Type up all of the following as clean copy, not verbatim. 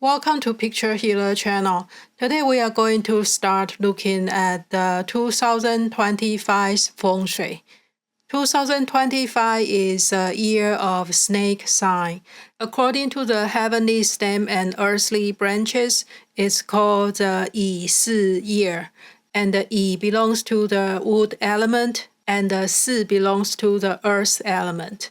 Welcome to Picture Healer channel. Today we are going to start looking at the 2025 Feng Shui. 2025 is a year of snake sign. According to the heavenly stem and earthly branches, it's called the Yi Si year. And the Yi belongs to the wood element and the Si belongs to the earth element.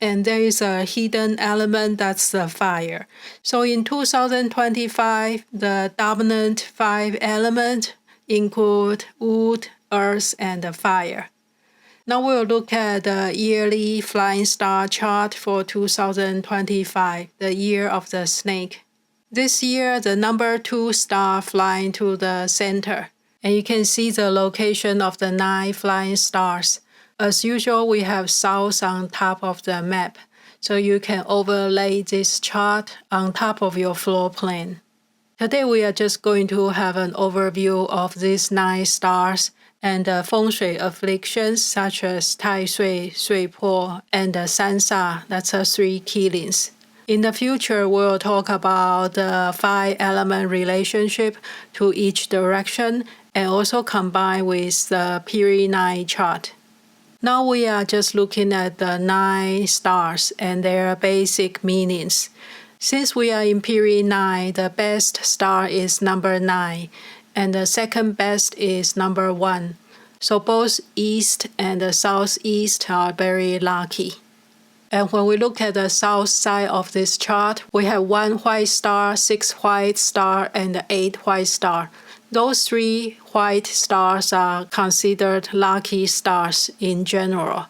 And there is a hidden element that's the fire. So in 2025, the dominant 5 elements include wood, earth, and the fire. Now we'll look at the yearly flying star chart for 2025, the year of the snake. This year, the number 2 star flying to the center. And you can see the location of the 9 flying stars. As usual, we have south on top of the map, so you can overlay this chart on top of your floor plan. Today we are just going to have an overview of these 9 stars and the Feng Shui afflictions such as Tai Sui, Sui Po, and the San Sha, that's 3 killings. In the future, we'll talk about the 5 element relationship to each direction and also combine with the period 9 chart. Now we are just looking at the 9 stars and their basic meanings. Since we are in period 9, the best star is number 9 and the second best is number 1. So both east and the southeast are very lucky. And when we look at the south side of this chart, we have 1 white star, 6 white star, and 8 white star. Those 3 white stars are considered lucky stars in general.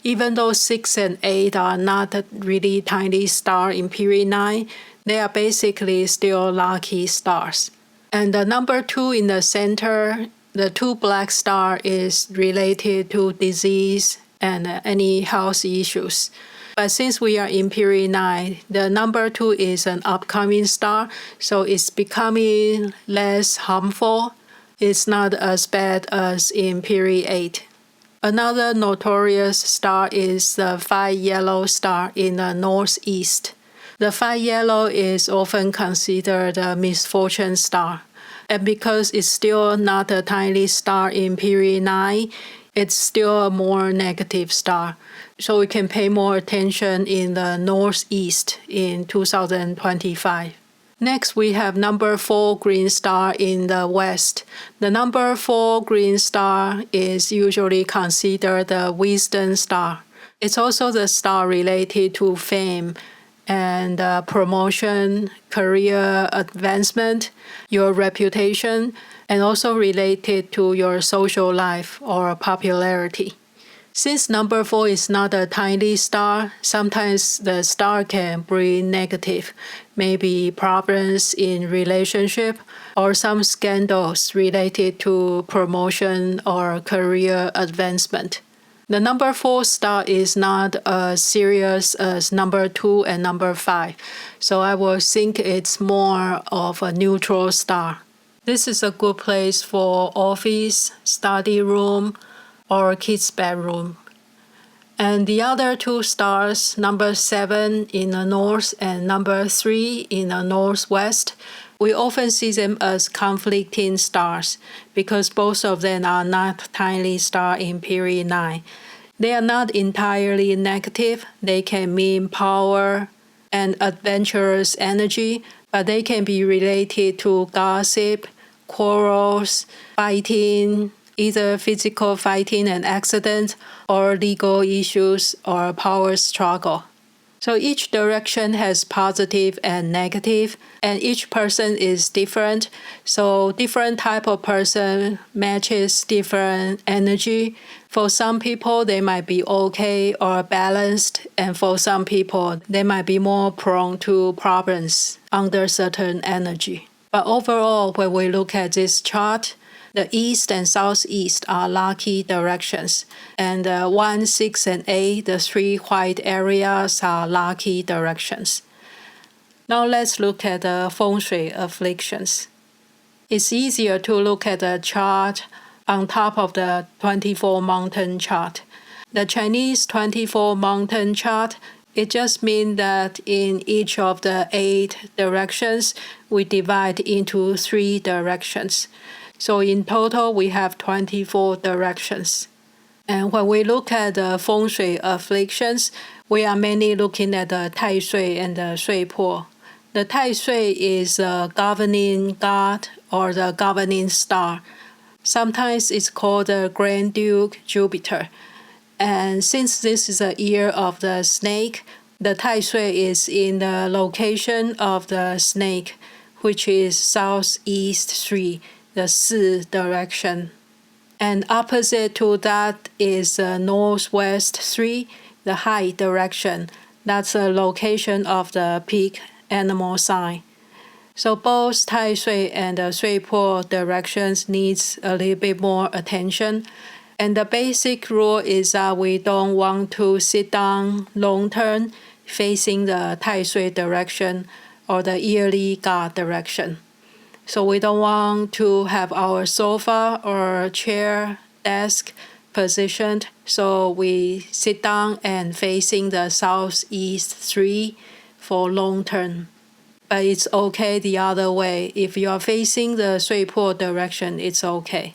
Even though 6 and 8 are not a really tiny star in period 9, they are basically still lucky stars. And the number 2 in the center, the 2 black star, is related to disease and any health issues. But since we are in period 9, the number 2 is an upcoming star, so it's becoming less harmful. It's not as bad as in period 8. Another notorious star is the 5 yellow star in the northeast. The 5 yellow is often considered a misfortune star. And because it's still not a tiny star in period 9, it's still a more negative star. So we can pay more attention in the northeast in 2025. Next, we have number 4 green star in the west. The number 4 green star is usually considered the wisdom star. It's also the star related to fame and promotion, career advancement, your reputation, and also related to your social life or popularity. Since number 4 is not a tiny star, sometimes the star can bring negative, maybe problems in relationship or some scandals related to promotion or career advancement. The number 4 star is not as serious as number 2 and number 5, so I will think it's more of a neutral star. This is a good place for office, study room, or kids' bedroom. And the other 2 stars, number 7 in the north and number 3 in the northwest, we often see them as conflicting stars because both of them are not tiny star in period 9. They are not entirely negative. They can mean power and adventurous energy, but they can be related to gossip, quarrels, fighting, either physical fighting and accident or legal issues or power struggle. So each direction has positive and negative, and each person is different. So different type of person matches different energy. For some people, they might be okay or balanced, and for some people, they might be more prone to problems under certain energy. But overall, when we look at this chart, the east and southeast are lucky directions, and 1, 6, and 8, the 3 white areas, are lucky directions. Now let's look at the Feng Shui afflictions. It's easier to look at the chart on top of the 24 mountain chart. The Chinese 24 mountain chart It just means that in each of the 8 directions, we divide into 3 directions. So in total, we have 24 directions. And when we look at the Feng Shui afflictions, we are mainly looking at the Tai Sui and the Sui Po. The Tai Sui is the governing god or the governing star. Sometimes it's called the Grand Duke Jupiter. And since this is a year of the snake, the Tai Sui is in the location of the snake, which is southeast 3, the Si direction. And opposite to that is northwest 3, the high direction. That's the location of the pig animal sign. So both Tai Sui and the Sui Po directions needs a little bit more attention. And the basic rule is that we don't want to sit down long term facing the Tai Sui direction or the yearly god direction. So we don't want to have our sofa or chair, desk positioned. So we sit down and facing the southeast 3 for long term. But it's okay the other way. If you are facing the Sui Po direction, it's okay.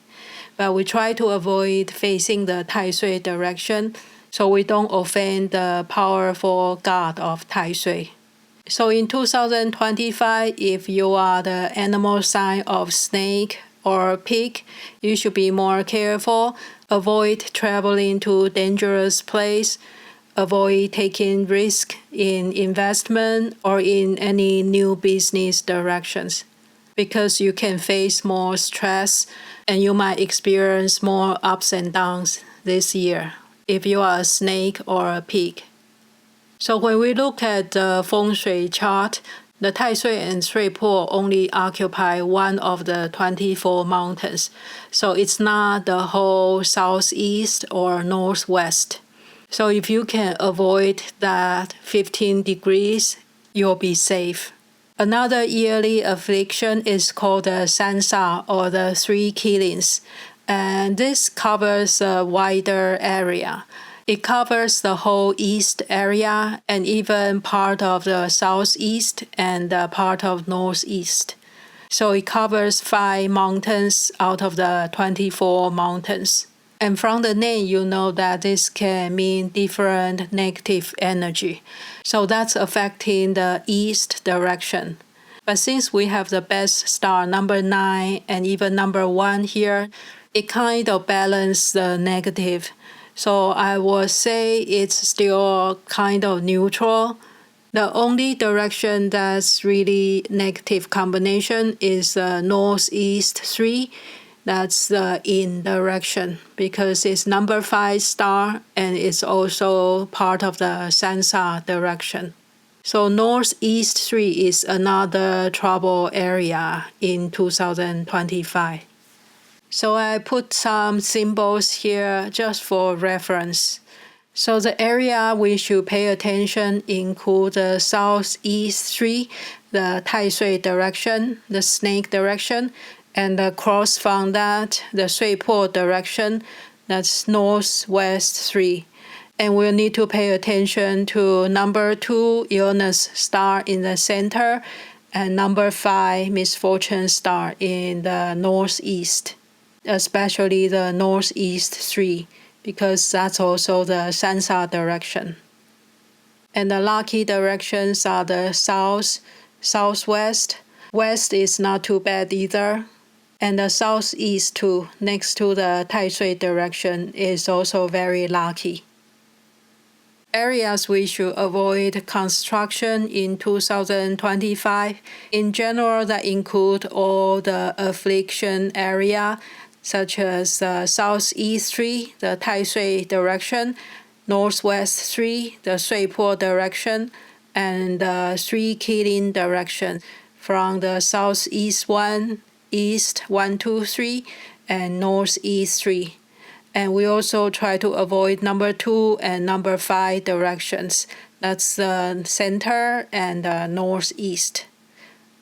But we try to avoid facing the Tai Sui direction so we don't offend the powerful god of Tai Sui. So in 2025, if you are the animal sign of snake or pig, you should be more careful, avoid traveling to dangerous place, avoid taking risk in investment or in any new business directions, because you can face more stress and you might experience more ups and downs this year if you are a snake or a pig. So when we look at the Feng Shui chart, the Tai Sui and Sui Po only occupy one of the 24 mountains. So it's not the whole southeast or northwest. So if you can avoid that 15 degrees, you'll be safe. Another yearly affliction is called the San Sha or the 3 killings. And this covers a wider area. It covers the whole east area and even part of the southeast and part of northeast. So it covers 5 mountains out of the 24 mountains. And from the name, you know that this can mean different negative energy. So that's affecting the east direction. But since we have the best star, number 9 and even number 1 here, it kind of balances the negative. So I would say it's still kind of neutral. The only direction that's really negative combination is northeast 3. That's the in direction because it's number 5 star and it's also part of the San Sha direction. So northeast 3 is another trouble area in 2025. So I put some symbols here just for reference. So the area we should pay attention include the southeast 3, the Tai Sui direction, the snake direction, and across from that, the Sui Po direction, that's northwest 3. And we'll need to pay attention to number 2, illness star in the center, and number 5, misfortune star in the northeast, especially the northeast 3, because that's also the San Sha direction. And the lucky directions are the south, southwest, west is not too bad either, and the southeast too, next to the Tai Sui direction, is also very lucky. Areas we should avoid construction in 2025. In general, that include all the affliction area, such as southeast 3, the Tai Sui direction, northwest 3, the Sui Po direction, and 3 killing direction from the southeast 1, east 1, 2, 3, and northeast 3. And we also try to avoid number 2 and number 5 directions. That's the center and northeast.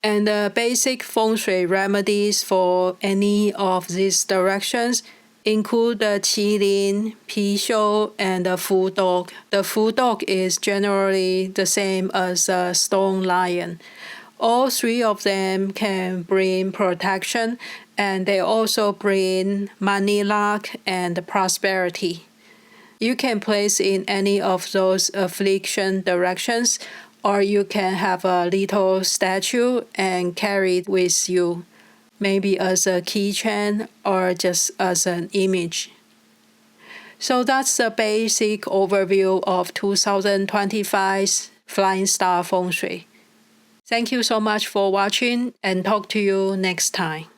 And the basic Feng Shui remedies for any of these directions include the qilin,貔貅, and the fu dog. The fu dog is generally the same as a stone lion. All three of them can bring protection, and they also bring money luck and prosperity. You can place in any of those affliction directions, or you can have a little statue and carry it with you, maybe as a keychain or just as an image. So that's the basic overview of 2025's Flying Star Feng Shui. Thank you so much for watching, and talk to you next time.